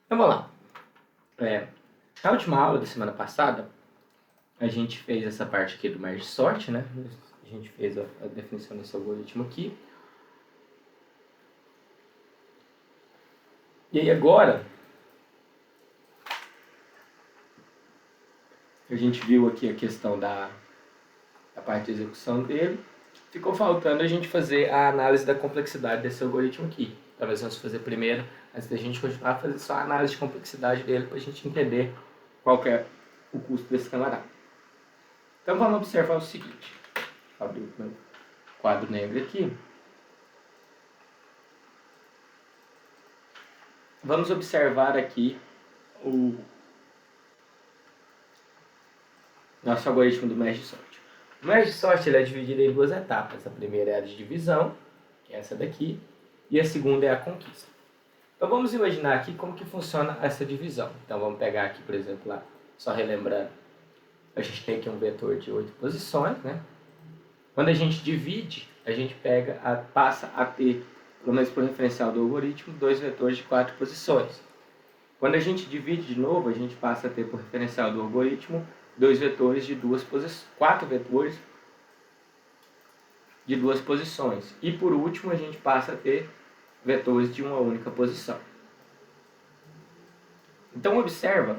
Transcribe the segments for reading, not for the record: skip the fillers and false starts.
Então vamos lá. Na última aula da semana passada, a gente fez essa parte aqui do merge sort, né? A gente fez a definição desse algoritmo aqui. E aí agora, a gente viu aqui a questão da parte de execução dele. Ficou faltando a gente fazer a análise da complexidade desse algoritmo aqui. Talvez vamos fazer primeiro, antes da gente continuar a fazer só a análise de complexidade dele para a gente entender qual que é o custo desse camarada. Então vamos observar o seguinte. Vou abrir o meu quadro negro aqui. Vamos observar aqui o nosso algoritmo do merge sort. O merge sort ele é dividido em duas etapas. A primeira é a de divisão, que é essa daqui, e a segunda é a conquista. Então vamos imaginar aqui como que funciona essa divisão. Então vamos pegar aqui, por exemplo, lá, só relembrando, a gente tem aqui um vetor de 8 posições, né? Quando a gente divide, a gente passa a ter, pelo menos por referencial do algoritmo, 2 vetores de 4 posições. Quando a gente divide de novo, a gente passa a ter por referencial do algoritmo 2 vetores de 2 posições, 4 vetores de 2 posições. E por último, a gente passa a ter vetores de uma única posição. Então observa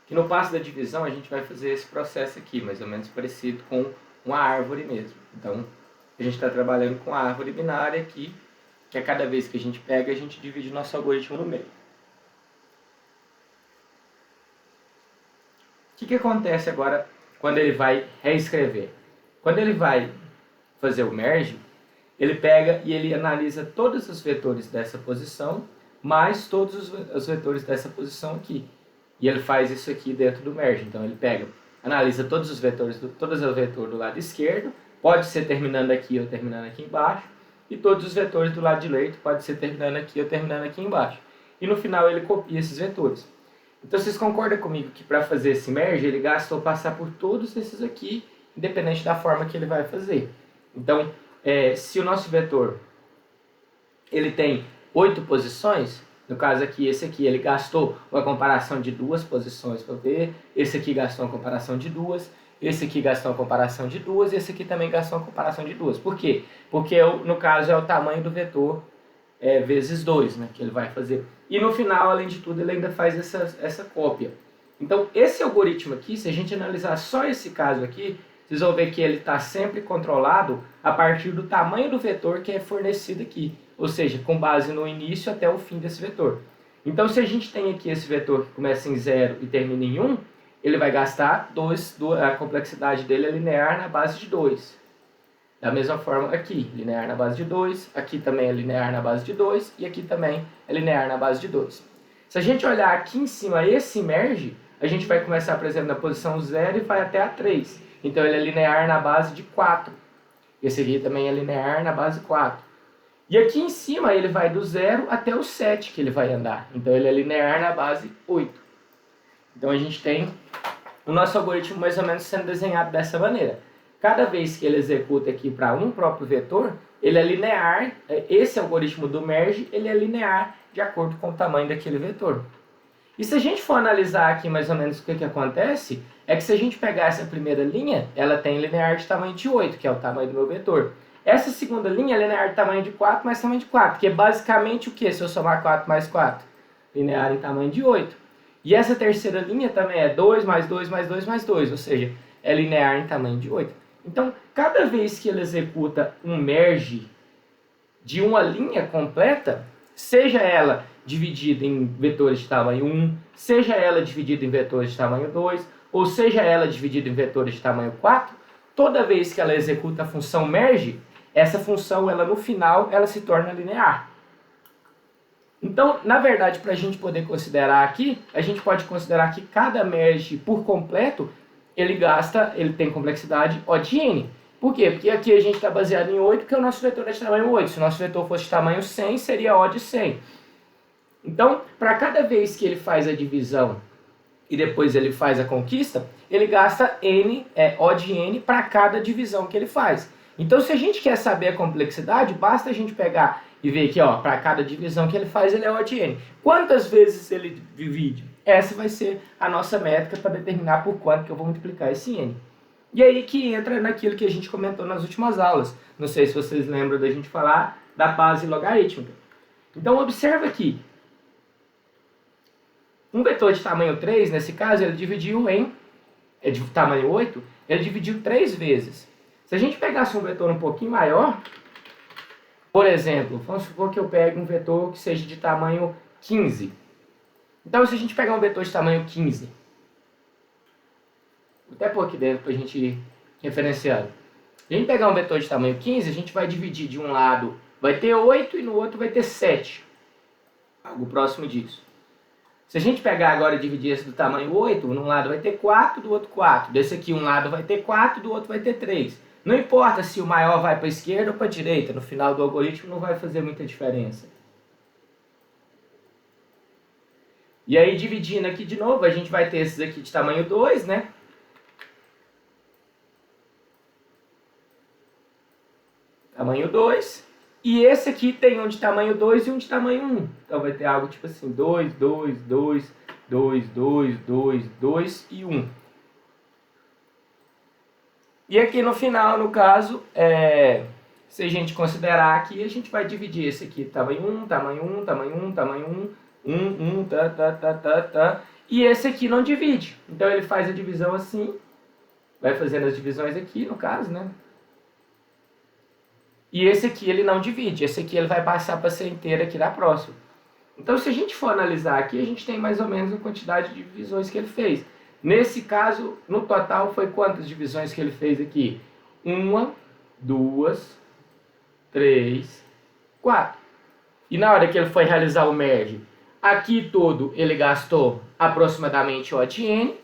que no passo da divisão a gente vai fazer esse processo aqui, mais ou menos parecido com uma árvore mesmo. Então a gente está trabalhando com a árvore binária aqui, que a cada vez que a gente pega, a gente divide o nosso algoritmo no meio. O que acontece agora quando ele vai reescrever? Quando ele vai fazer o merge, ele pega e ele analisa todos os vetores dessa posição, mais todos os vetores dessa posição aqui. E ele faz isso aqui dentro do merge. Então ele analisa todos os vetores, todos os vetores do lado esquerdo, pode ser terminando aqui ou terminando aqui embaixo, e todos os vetores do lado direito, pode ser terminando aqui ou terminando aqui embaixo. E no final ele copia esses vetores. Então vocês concordam comigo que para fazer esse merge, ele gastou passar por todos esses aqui, independente da forma que ele vai fazer. Então, se o nosso vetor ele tem 8 posições, no caso aqui, esse aqui, ele gastou uma comparação de 2 posições para ver, esse aqui gastou uma comparação de 2, esse aqui gastou uma comparação de 2, esse aqui também gastou uma comparação de 2. Por quê? Porque, no caso, é o tamanho do vetor vezes 2, né, que ele vai fazer. E no final, além de tudo, ele ainda faz essa cópia. Então, esse algoritmo aqui, se a gente analisar só esse caso aqui, vocês vão ver que ele está sempre controlado a partir do tamanho do vetor que é fornecido aqui. Ou seja, com base no início até o fim desse vetor. Então, se a gente tem aqui esse vetor que começa em 0 e termina em 1, ele vai gastar 2, a complexidade dele é linear na base de 2. Da mesma forma aqui, linear na base de 2, aqui também é linear na base de 2 e aqui também é linear na base de 2. Se a gente olhar aqui em cima esse merge, a gente vai começar, por exemplo, na posição 0 e vai até a 3. Então ele é linear na base de 4. Esse aqui também é linear na base 4. E aqui em cima ele vai do 0 até o 7 que ele vai andar. Então ele é linear na base 8. Então a gente tem o nosso algoritmo mais ou menos sendo desenhado dessa maneira. Cada vez que ele executa aqui para um próprio vetor, ele é linear. Esse algoritmo do merge, ele é linear de acordo com o tamanho daquele vetor. E se a gente for analisar aqui mais ou menos o que acontece, é que se a gente pegar essa primeira linha, ela tem linear de tamanho de 8, que é o tamanho do meu vetor. Essa segunda linha é linear de tamanho de 4 mais tamanho de 4, que é basicamente o que se eu somar 4 mais 4? Linear em tamanho de 8. E essa terceira linha também é 2 mais 2 mais 2 mais 2, ou seja, é linear em tamanho de 8. Então, cada vez que ele executa um merge de uma linha completa, seja ela dividida em vetores de tamanho 1, seja ela dividida em vetores de tamanho 2, ou seja ela dividida em vetores de tamanho 4, toda vez que ela executa a função merge, essa função, ela no final, ela se torna linear. Então, na verdade, para a gente poder considerar aqui, a gente pode considerar que cada merge por completo, ele tem complexidade O de n. Por quê? Porque aqui a gente está baseado em 8, porque o nosso vetor é de tamanho 8. Se o nosso vetor fosse de tamanho 100, seria O de 100. Então, para cada vez que ele faz a divisão e depois ele faz a conquista, ele gasta O de n para cada divisão que ele faz. Então, se a gente quer saber a complexidade, basta a gente pegar e ver que, ó, para cada divisão que ele faz, ele é O de N. Quantas vezes ele divide? Essa vai ser a nossa métrica para determinar por quanto que eu vou multiplicar esse N. E aí que entra naquilo que a gente comentou nas últimas aulas. Não sei se vocês lembram da gente falar da base logarítmica. Então, observa aqui. Um vetor de tamanho 3, nesse caso, ele dividiu em... é de tamanho 8, ele dividiu 3 vezes. Se a gente pegasse um vetor um pouquinho maior, por exemplo, vamos supor que eu pegue um vetor que seja de tamanho 15. Então, se a gente pegar um vetor de tamanho 15, vou até pôr aqui dentro para a gente ir referenciando. Se a gente pegar um vetor de tamanho 15, a gente vai dividir de um lado, vai ter 8 e no outro vai ter 7. Algo próximo disso. Se a gente pegar agora e dividir esse do tamanho 8, num lado vai ter 4, do outro 4. Desse aqui um lado vai ter 4, do outro vai ter 3. Não importa se o maior vai para a esquerda ou para a direita, no final do algoritmo não vai fazer muita diferença. E aí, dividindo aqui de novo, a gente vai ter esses aqui de tamanho 2, né? Tamanho 2. E esse aqui tem um de tamanho 2 e um de tamanho 1. Então vai ter algo tipo assim, 2, 2, 2, 2, 2, 2, 2 e 1. E aqui no final, no caso, se a gente considerar aqui, a gente vai dividir esse aqui, tamanho 1, tamanho 1, tamanho 1, tamanho 1, 1, tá. E esse aqui não divide. Então ele faz a divisão assim, vai fazendo as divisões aqui, no caso, né? E esse aqui ele não divide, esse aqui ele vai passar para ser inteiro aqui na próxima. Então se a gente for analisar aqui, a gente tem mais ou menos a quantidade de divisões que ele fez. Nesse caso, no total, foi quantas divisões que ele fez aqui? 1, 2, 3, 4. E na hora que ele foi realizar o merge, aqui todo ele gastou aproximadamente O de N.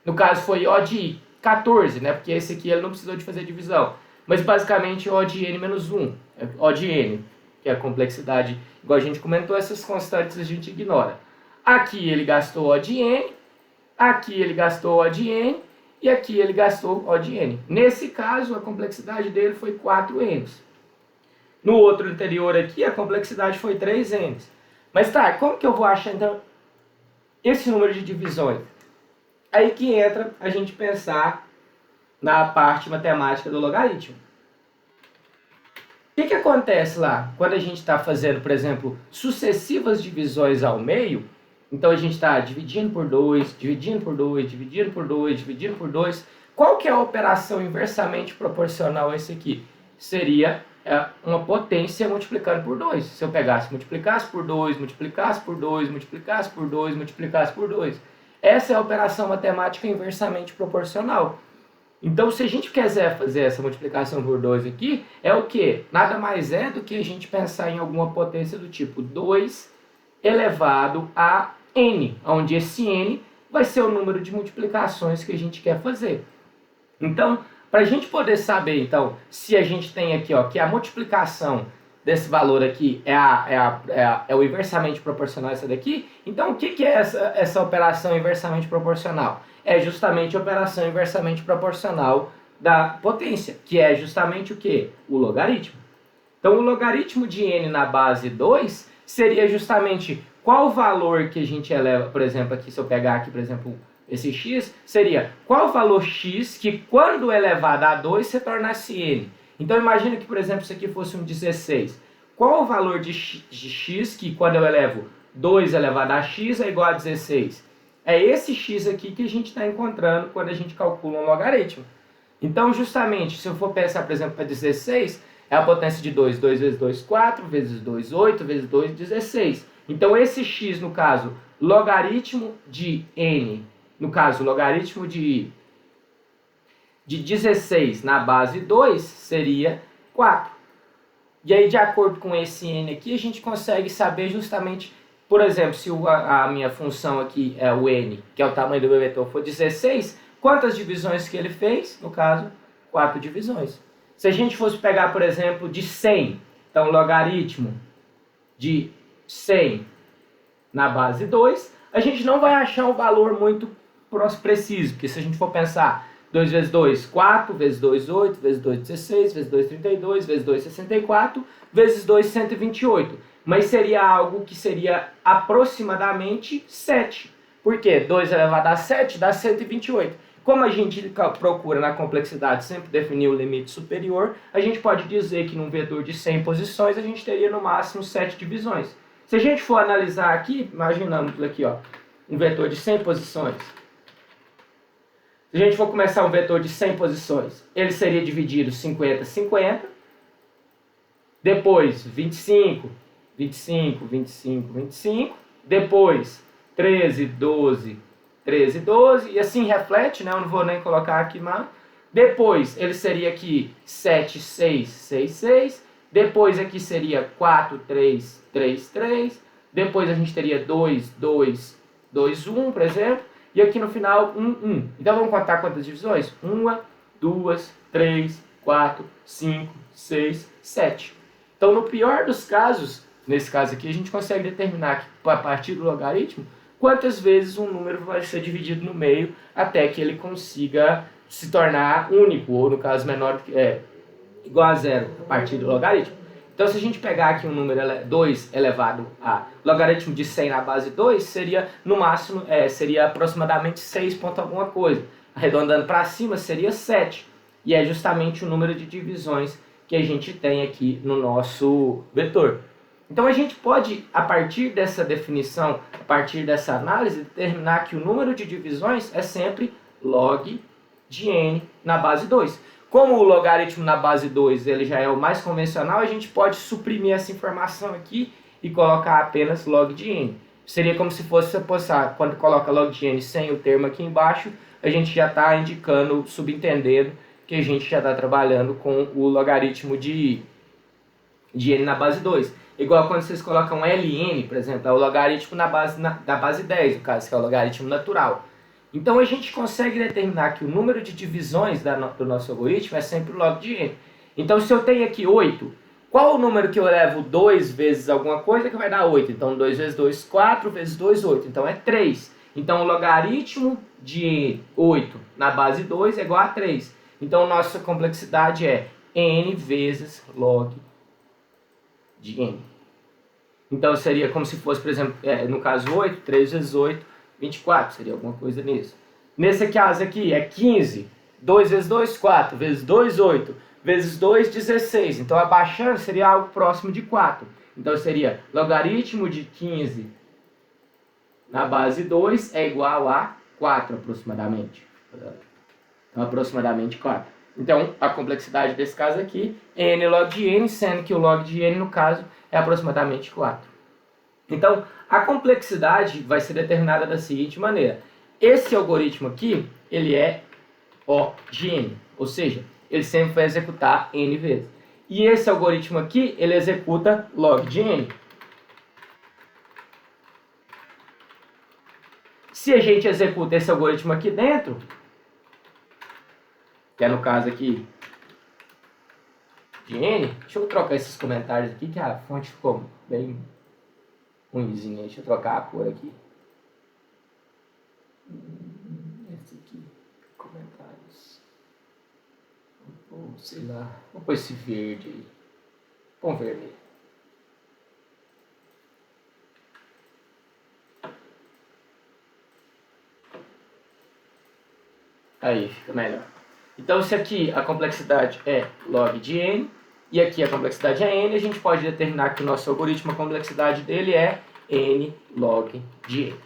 No caso foi O de 14, né? Porque esse aqui ele não precisou de fazer divisão. Mas basicamente O de N menos 1. O de N, que é a complexidade. Igual a gente comentou, essas constantes a gente ignora. Aqui ele gastou O de N. Aqui ele gastou O de N e aqui ele gastou O de N. Nesse caso, a complexidade dele foi 4N. No outro anterior aqui, a complexidade foi 3N. Mas tá, como que eu vou achar então esse número de divisões? Aí que entra a gente pensar na parte matemática do logaritmo. O que acontece lá quando a gente está fazendo, por exemplo, sucessivas divisões ao meio? Então a gente está dividindo por 2, dividindo por 2, dividindo por 2, dividindo por 2. Qual que é a operação inversamente proporcional a esse aqui? Seria uma potência multiplicando por 2. Se eu pegasse, multiplicasse por 2, multiplicasse por 2, multiplicasse por 2, multiplicasse por 2. Essa é a operação matemática inversamente proporcional. Então, se a gente quiser fazer essa multiplicação por 2 aqui, é o quê? Nada mais é do que a gente pensar em alguma potência do tipo 2 elevado a n, onde esse n vai ser o número de multiplicações que a gente quer fazer. Então, para a gente poder saber, então, se a gente tem aqui, ó, que a multiplicação desse valor aqui é o inversamente proporcional a essa daqui, então o que é essa operação inversamente proporcional? É justamente a operação inversamente proporcional da potência, que é justamente o quê? O logaritmo. Então, o logaritmo de n na base 2 seria justamente qual valor que a gente eleva, por exemplo, aqui se eu pegar aqui, por exemplo, esse x, seria qual valor x que quando elevado a 2 se tornasse n. Então imagina que, por exemplo, isso aqui fosse um 16. Qual o valor de x que quando eu elevo 2 elevado a x é igual a 16? É esse x aqui que a gente está encontrando quando a gente calcula um logaritmo. Então, justamente, se eu for pensar, por exemplo, para 16, é a potência de 2. 2 vezes 2, 4, vezes 2, 8, vezes 2, 16. Então, esse x, no caso, logaritmo de n, no caso, logaritmo de 16 na base 2 seria 4. E aí, de acordo com esse n aqui, a gente consegue saber justamente, por exemplo, se a minha função aqui é o n, que é o tamanho do meu vetor, for 16, quantas divisões que ele fez? No caso, 4 divisões. Se a gente fosse pegar, por exemplo, de 100, então logaritmo de 100 na base 2, a gente não vai achar um valor muito preciso, porque se a gente for pensar 2 vezes 2, 4, vezes 2, 8, vezes 2, 16, vezes 2, 32, vezes 2, 64, vezes 2, 128. Mas seria algo que seria aproximadamente 7. Por quê? 2 elevado a 7 dá 128. Como a gente procura na complexidade sempre definir o limite superior, a gente pode dizer que num vetor de 100 posições a gente teria no máximo 7 divisões. Se a gente for analisar aqui, imaginamos aqui, ó, um vetor de 100 posições. Se a gente for começar um vetor de 100 posições, ele seria dividido 50, 50. Depois 25, 25, 25, 25. Depois 13, 12, 13, 12. E assim reflete, né? Eu não vou nem colocar aqui mais. Depois ele seria aqui 7, 6, 6, 6. Depois aqui seria 4, 3, 3, 3. Depois a gente teria 2, 2, 2, 1, por exemplo. E aqui no final 1, 1. Então vamos contar quantas divisões? 1, 2, 3, 4, 5, 6, 7. Então no pior dos casos, nesse caso aqui, a gente consegue determinar que, a partir do logaritmo, quantas vezes um número vai ser dividido no meio até que ele consiga se tornar único, ou no caso menor, igual a zero, a partir do logaritmo. Então se a gente pegar aqui um número 2 elevado a logaritmo de 100 na base 2, seria no máximo, seria aproximadamente 6 ponto alguma coisa. Arredondando para cima seria 7. E é justamente o número de divisões que a gente tem aqui no nosso vetor. Então a gente pode, a partir dessa definição, a partir dessa análise, determinar que o número de divisões é sempre log de n na base 2. Como o logaritmo na base 2 ele já é o mais convencional, a gente pode suprimir essa informação aqui e colocar apenas log de n. Seria como se fosse, quando coloca log de n sem o termo aqui embaixo, a gente já está indicando, subentendendo que a gente já está trabalhando com o logaritmo de n na base 2. Igual quando vocês colocam ln, por exemplo, é o logaritmo da base 10, no caso, que é o logaritmo natural. Então a gente consegue determinar que o número de divisões do nosso algoritmo é sempre o log de n. Então se eu tenho aqui 8, qual o número que eu levo 2 vezes alguma coisa que vai dar 8? Então 2 vezes 2, 4, vezes 2, 8. Então é 3. Então o logaritmo de 8 na base 2 é igual a 3. Então nossa complexidade é n vezes log de n. Então seria como se fosse, por exemplo, no caso 8, 3 vezes 8, 24, seria alguma coisa nisso. Nesse caso aqui é 15, 2 vezes 2, 4, vezes 2, 8, vezes 2, 16. Então abaixando seria algo próximo de 4. Então seria logaritmo de 15 na base 2 é igual a 4 aproximadamente. Então aproximadamente 4. Então a complexidade desse caso aqui é n log de n, sendo que o log de n no caso é aproximadamente 4. Então, a complexidade vai ser determinada da seguinte maneira. Esse algoritmo aqui, ele é O de n, ou seja, ele sempre vai executar n vezes. E esse algoritmo aqui, ele executa log de n. Se a gente executa esse algoritmo aqui dentro, que é no caso aqui de n, deixa eu trocar esses comentários aqui, que a fonte ficou bem ruimzinha. Deixa eu trocar a cor aqui. Esse aqui, comentários. Sei lá, vou pôr esse verde aí. Põe vermelho. Aí, fica melhor. Então, se aqui a complexidade é log de n, e aqui a complexidade é n, a gente pode determinar que o nosso algoritmo, a complexidade dele é n log de n.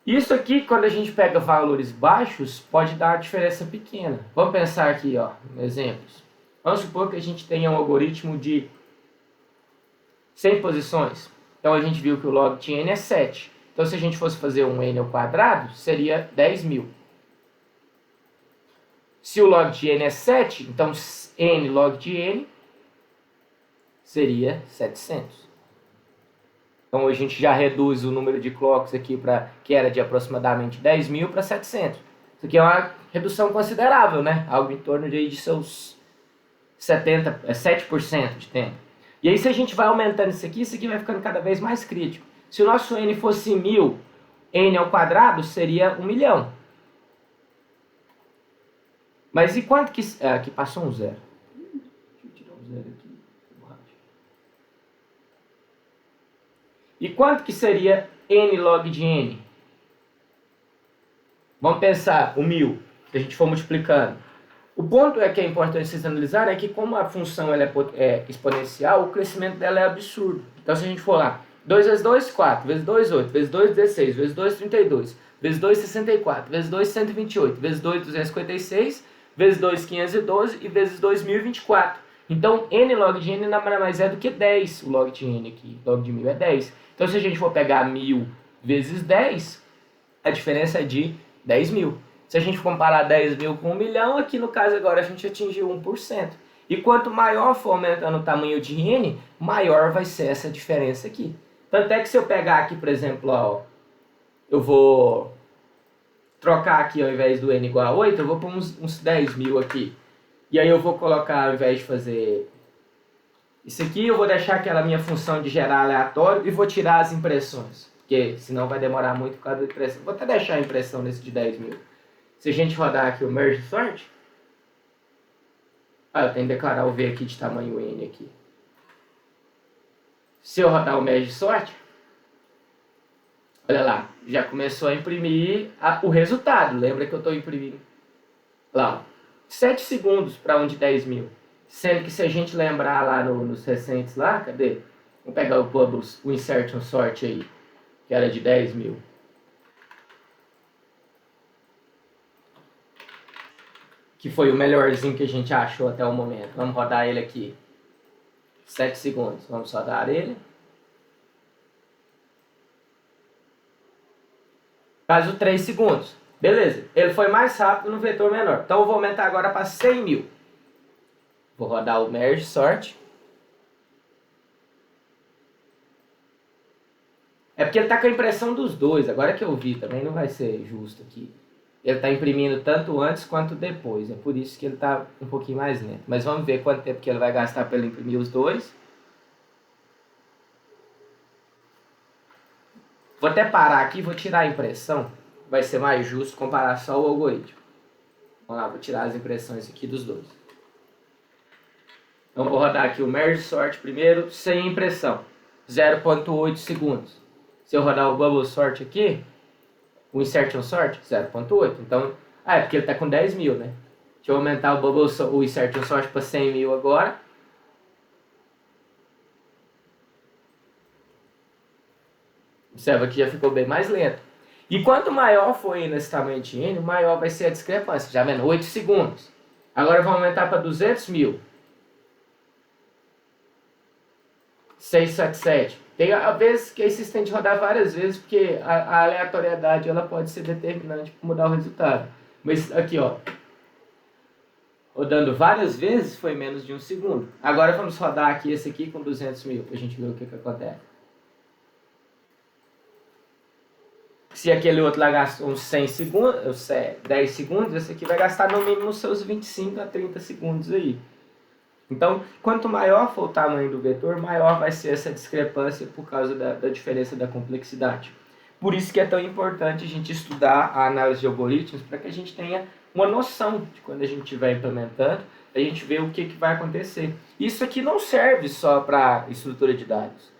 Isso aqui, quando a gente pega valores baixos, pode dar uma diferença pequena. Vamos pensar aqui, ó, exemplos. Vamos supor que a gente tenha um algoritmo de 100 posições. Então a gente viu que o log de n é 7. Então se a gente fosse fazer um n ao quadrado, seria 10.000. Se o log de n é 7, então n log de n seria 700. Então a gente já reduz o número de clocks aqui, que era de aproximadamente 10.000 para 700. Isso aqui é uma redução considerável, né? Algo em torno de seus 7% de tempo. E aí se a gente vai aumentando isso aqui vai ficando cada vez mais crítico. Se o nosso n fosse 1.000, n ao quadrado seria 1 milhão. Mas e quanto que... aqui passou um zero. Deixa eu tirar um zero aqui. E quanto que seria n log de n? Vamos pensar o 1000, que a gente for multiplicando. O ponto que é importante vocês analisarem é que como a função ela é exponencial, o crescimento dela é absurdo. Então se a gente for lá, 2 vezes 2, 4, vezes 2, 8, vezes 2, 16, vezes 2, 32, vezes 2, 64, vezes 2, 128, vezes 2, 256, vezes 2, 512 e vezes 2, 1024. Então n log de n nada mais é do que 10, o log de n aqui, log de 1000 é 10. Então se a gente for pegar 1000 vezes 10, a diferença é de 10.000. Se a gente comparar 10.000 com 1 milhão, aqui no caso agora a gente atingiu 1%. E quanto maior for aumentando o tamanho de n, maior vai ser essa diferença aqui. Tanto é que se eu pegar aqui, por exemplo, ó, eu vou trocar aqui ao invés do n igual a 8, eu vou pôr uns 10.000 aqui. E aí eu vou colocar, ao invés de fazer isso aqui, eu vou deixar aquela minha função de gerar aleatório e vou tirar as impressões. Porque senão vai demorar muito por causa da impressão. Vou até deixar a impressão nesse de 10.000. Se a gente rodar aqui o Merge Sort, eu tenho que declarar o V aqui de tamanho N aqui. Se eu rodar o Merge Sort, olha lá, já começou a imprimir o resultado. Lembra que eu estou imprimindo lá, 7 segundos para um de 10.000. Sendo que se a gente lembrar lá nos recentes lá, cadê? Vamos pegar o Bubbles, o Insertion Sort aí, que era de 10.000. Que foi o melhorzinho que a gente achou até o momento. Vamos rodar ele aqui. 7 segundos. Vamos rodar ele. Caso 3 segundos. Beleza. Ele foi mais rápido no vetor menor. Então eu vou aumentar agora para 100.000. Vou rodar o Merge Sort. É porque ele está com a impressão dos dois. Agora que eu vi, também não vai ser justo aqui. Ele está imprimindo tanto antes quanto depois. É por isso que ele está um pouquinho mais lento. Mas vamos ver quanto tempo que ele vai gastar para ele imprimir os dois. Vou até parar aqui e vou tirar a impressão. Vai ser mais justo comparar só o algoritmo. Vamos lá, vou tirar as impressões aqui dos dois. Então vou rodar aqui o Merge Sort primeiro, sem impressão. 0.8 segundos. Se eu rodar o Bubble Sort aqui, o Insertion Sort, 0.8. Então, é porque ele está com 10.000, né? Deixa eu aumentar o Insertion Sort para 100.000 agora. Observa que já ficou bem mais lento. E quanto maior for nesse tamanho de n, maior vai ser a discrepância. Já vendo? 8 segundos. Agora vamos aumentar para 200.000. 677. Tem a vezes que esses tem de rodar várias vezes, porque a aleatoriedade ela pode ser determinante para mudar o resultado. Mas aqui, ó, rodando várias vezes foi menos de 1 segundo. Agora vamos rodar aqui esse aqui com 200.000 para a gente ver o que acontece. Se aquele outro lá gastou uns 100 segundos, 10 segundos, esse aqui vai gastar no mínimo os seus 25 a 30 segundos aí. Então, quanto maior for o tamanho do vetor, maior vai ser essa discrepância por causa da diferença da complexidade. Por isso que é tão importante a gente estudar a análise de algoritmos, para que a gente tenha uma noção de quando a gente estiver implementando, a gente ver o que vai acontecer. Isso aqui não serve só para estrutura de dados,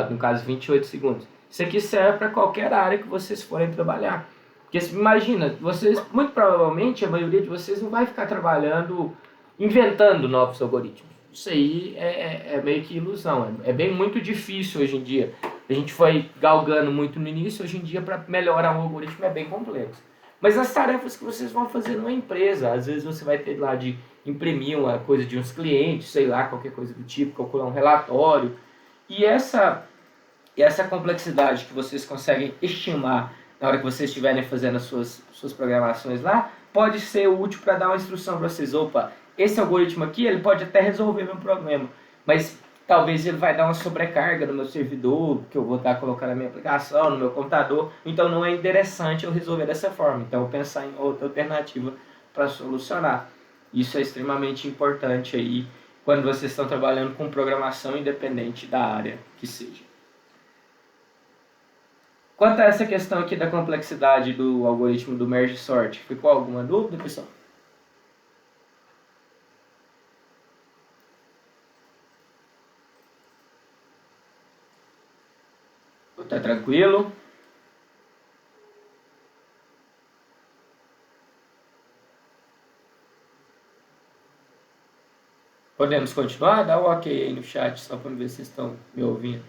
no caso 28 segundos. Isso aqui serve para qualquer área que vocês forem trabalhar. Porque imagina, vocês, muito provavelmente, a maioria de vocês não vai ficar trabalhando inventando novos algoritmos. Isso aí é meio que ilusão. É bem muito difícil hoje em dia. A gente foi galgando muito no início, hoje em dia para melhorar um algoritmo é bem complexo. Mas as tarefas que vocês vão fazer numa empresa, às vezes você vai ter lá de imprimir uma coisa de uns clientes, sei lá, qualquer coisa do tipo, calcular um relatório. E essa complexidade que vocês conseguem estimar na hora que vocês estiverem fazendo as suas programações lá, pode ser útil para dar uma instrução para vocês. Opa, esse algoritmo aqui, ele pode até resolver meu problema, mas talvez ele vai dar uma sobrecarga no meu servidor, que eu vou estar colocando na minha aplicação, no meu computador, então não é interessante eu resolver dessa forma. Então eu pensar em outra alternativa para solucionar. Isso é extremamente importante aí quando vocês estão trabalhando com programação independente da área que seja. Quanto a essa questão aqui da complexidade do algoritmo do Merge Sort, ficou alguma dúvida, pessoal? Tá tranquilo? Podemos continuar? Dá um ok aí no chat, só para ver se vocês estão me ouvindo.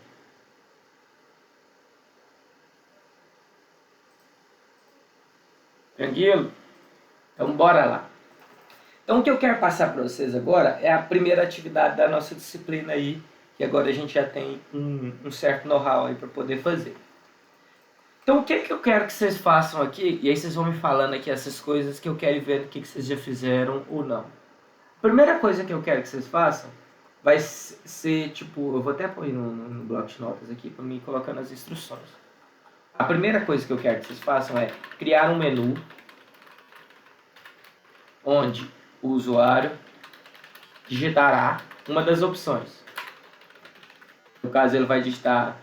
Tranquilo? Então, bora lá. Então, o que eu quero passar para vocês agora é a primeira atividade da nossa disciplina aí, que agora a gente já tem um certo know-how aí para poder fazer. Então, o que eu quero que vocês façam aqui, e aí vocês vão me falando aqui essas coisas que eu quero ver o que vocês já fizeram ou não. A primeira coisa que eu quero que vocês façam vai ser, tipo, eu vou até pôr no bloco de notas aqui para mim colocando as instruções. A primeira coisa que eu quero que vocês façam é criar um menu onde o usuário digitará uma das opções. No caso, ele vai digitar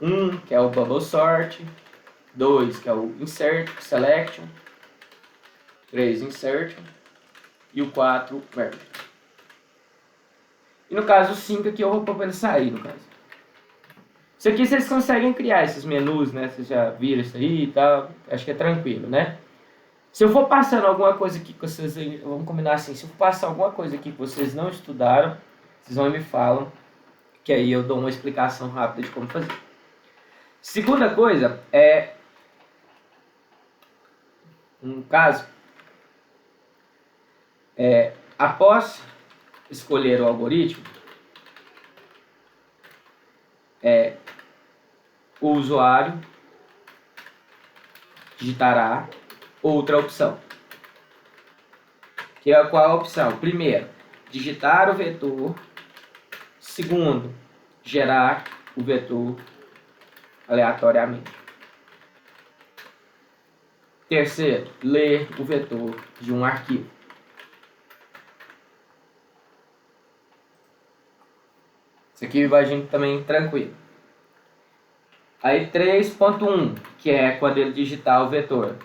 1, que é o Bubble Sort, 2, que é o Insert Selection, 3, Insertion, e o 4, Merge. E no caso, o 5 aqui eu vou pôr para ele sair, no caso. Isso aqui vocês conseguem criar esses menus, né? Vocês já viram isso aí e tal. Acho que é tranquilo, né? Se eu for passando alguma coisa aqui que vocês... Vamos combinar assim. Se eu for passar alguma coisa aqui que vocês não estudaram, vocês vão e me falam. Que aí eu dou uma explicação rápida de como fazer. Segunda coisa é... Um caso... após escolher o algoritmo... o usuário digitará outra opção. Que é qual a opção? Primeiro, digitar o vetor. Segundo, gerar o vetor aleatoriamente. Terceiro, ler o vetor de um arquivo. Isso aqui vai gente também tranquilo. Aí 3.1, que é quando ele digitar o vetor.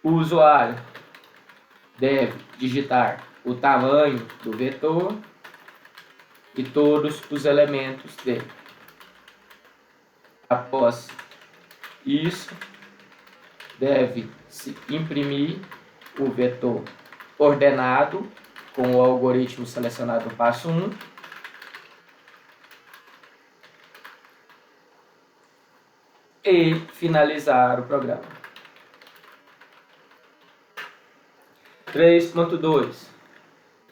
O usuário deve digitar o tamanho do vetor e todos os elementos dele. Após isso, deve-se imprimir o vetor ordenado com o algoritmo selecionado no passo 1. E finalizar o programa. 3.2.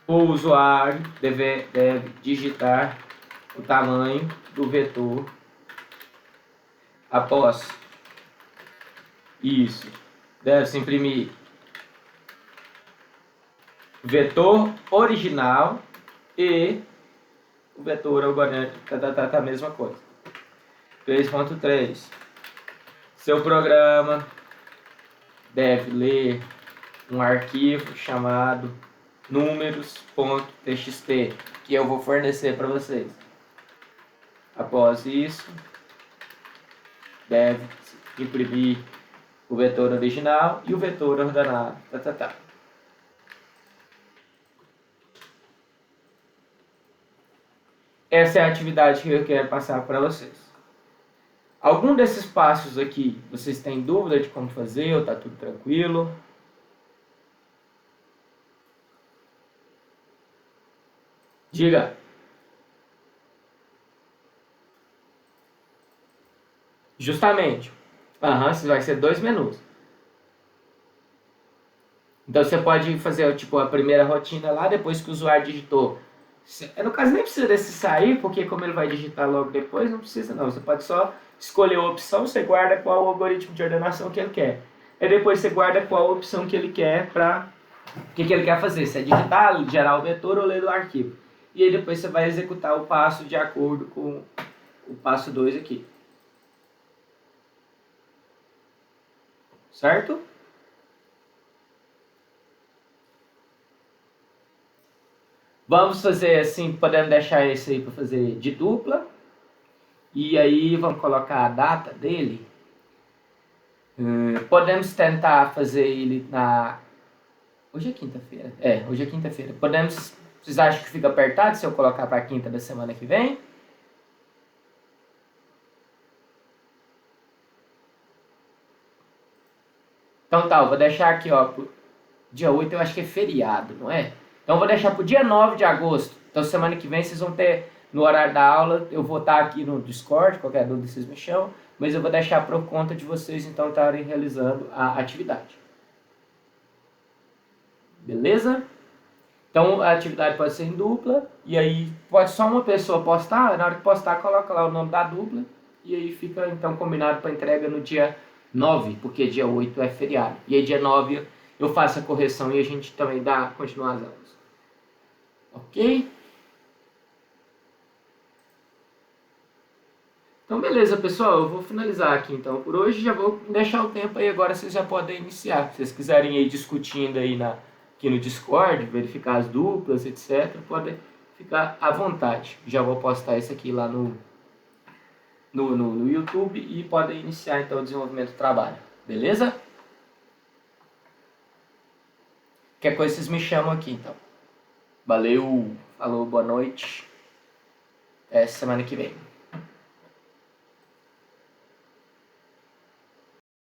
O usuário deve digitar o tamanho do vetor. Após isso, deve-se imprimir o vetor original e o vetor algorítmico, a mesma coisa. 3.3. Seu programa deve ler um arquivo chamado números.txt, que eu vou fornecer para vocês. Após isso, deve imprimir o vetor original e o vetor ordenado. Essa é a atividade que eu quero passar para vocês. Algum desses passos aqui, vocês têm dúvida de como fazer ou está tudo tranquilo? Diga. Justamente. Isso vai ser 2 menus. Então você pode fazer tipo a primeira rotina lá, depois que o usuário digitou. No caso nem precisa desse sair, porque como ele vai digitar logo depois, não precisa não. Você pode só escolher a opção, você guarda qual o algoritmo de ordenação que ele quer. E depois você guarda qual a opção que ele quer para... O que ele quer fazer? Se é digitar, gerar o vetor ou ler o arquivo. E aí depois você vai executar o passo de acordo com o passo 2 aqui. Certo? Vamos fazer assim, podemos deixar esse aí para fazer de dupla. E aí vamos colocar a data dele. Podemos tentar fazer ele na... Hoje é quinta-feira. Hoje é quinta-feira. Vocês acham que fica apertado se eu colocar para quinta da semana que vem? Então tá, eu vou deixar aqui, ó, dia 8 eu acho que é feriado, não é? Então eu vou deixar pro dia 9 de agosto. Então semana que vem vocês vão ter, no horário da aula, eu vou estar aqui no Discord, qualquer dúvida vocês me chamam, mas eu vou deixar por conta de vocês então estarem realizando a atividade. Beleza? Então a atividade pode ser em dupla, e aí pode só uma pessoa postar, na hora que postar coloca lá o nome da dupla, e aí fica então combinado para entrega no dia 9, porque dia 8 é feriado. E aí dia 9 eu faço a correção e a gente também continua as aulas. Ok? Então beleza, pessoal, eu vou finalizar aqui então por hoje, já vou deixar o tempo aí, agora vocês já podem iniciar. Se vocês quiserem ir discutindo aí aqui no Discord, verificar as duplas, etc., podem ficar à vontade. Já vou postar isso aqui lá no YouTube e podem iniciar então o desenvolvimento do trabalho. Beleza? Qualquer coisa vocês me chamam aqui então. Valeu, falou, boa noite. Até semana que vem.